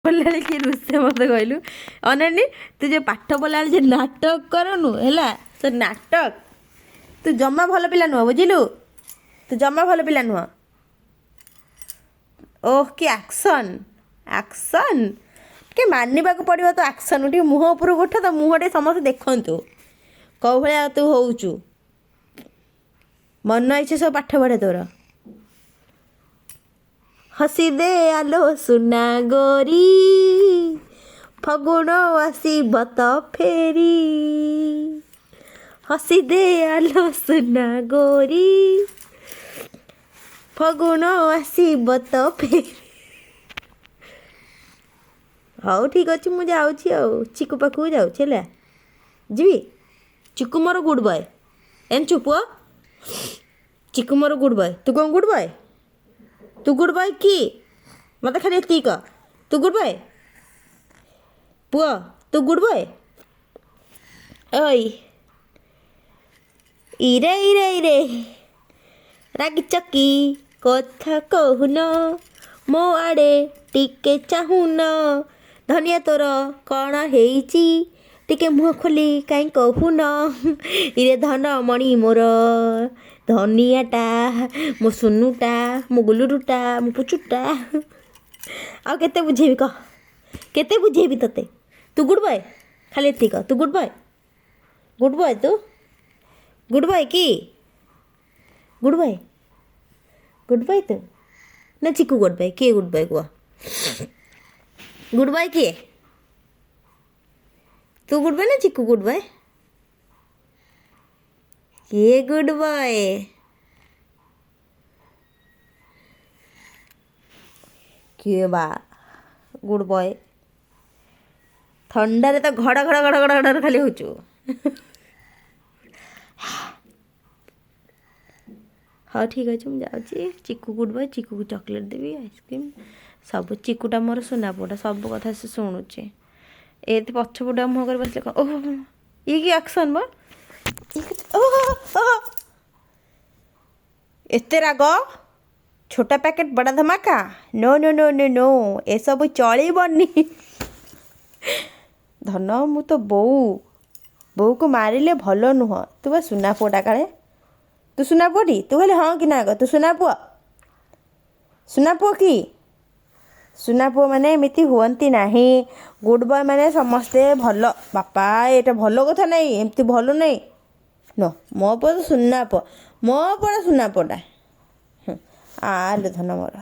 बोला कि रुसे मत कहलु अनानी तू जो पाठ बोला जे नाटक करनु है से नाटक तू जमा भल पिला नुह बुझिलु तू जमा भल पिला नुह ओह कि एक्शन एक्शन के मानवा को पड़ो तो एक्शन टे मुँह उपर उठ तो मुँहटे समस्त देखु कौ भाया तू होचु मन इच्छा सब पाठ पढ़े तोर हसी दे आलो सुना गोरी फगुण आसब तो फेरी हसी दे आलो सुना गोरी फगुण आसब तो फेरी हाँ ठीक अच्छे मुझे जाऊँ चिकू पाखक जाऊँ जी चिकू मोर गुड बॉय एन चुप चिकू मोर गुड बॉय तू कौन गुड बॉय तू गुड बॉय कि मत खाली एति कह तू गुड बॉय पुआ तू गुड बॉय ओई इरे इरे इरे रागी चकी कथा कहून मो आड़े टिके चाहून धनिया तोर कौन हेची टिके मुँह खोली कहीं कहून इरे धन मणि मोर धनियाटा मो सुनुटा मो गुलुरुटा मो पुचुटा आ केते बुझेबी कह केते बुझेबी तते तू गुड बॉय खाली एति कह तू गुड बॉय तू गुड बॉय कि गुड बॉय तू ना चिकू गुड बॉय किए गुड बॉय कह गुड बॉय किए तू गुड बॉय ना चिकू गुड बॉय किए गुड बॉय किए बा गुड बॉय थंडारे तो घड़ घड़ घड़ घड़ घड़ खाली होचु हाँ ठीक अच्छे मुझे जाऊँगी चिकू गुड बॉय चिकू को चॉकलेट देवी आइसक्रीम सब चिकूटा मोर सुना पुटा सब कथा से शुणुचे ए पछपटा मुँह कर बस ओह ये कि एक्शन बा एते राग छोटा पैकेट बड़ा धमाका no no no no no ए सब चलबनी धन मु तो बो को मारिले भल नुह तू बा सुना पुअटा काले तू सुना पुअटी तू कहले हाँ कि ना तू सुना पुआ कि सुना पुआ माने एमती हुअंती नहीं गुड बॉय माने समस्ते भल बापा एटा भल कथा नहीं एमती भल नहीं न मो पुआ तो सुना पुआ मो पुआ सुना पुअटा आलो धन मोर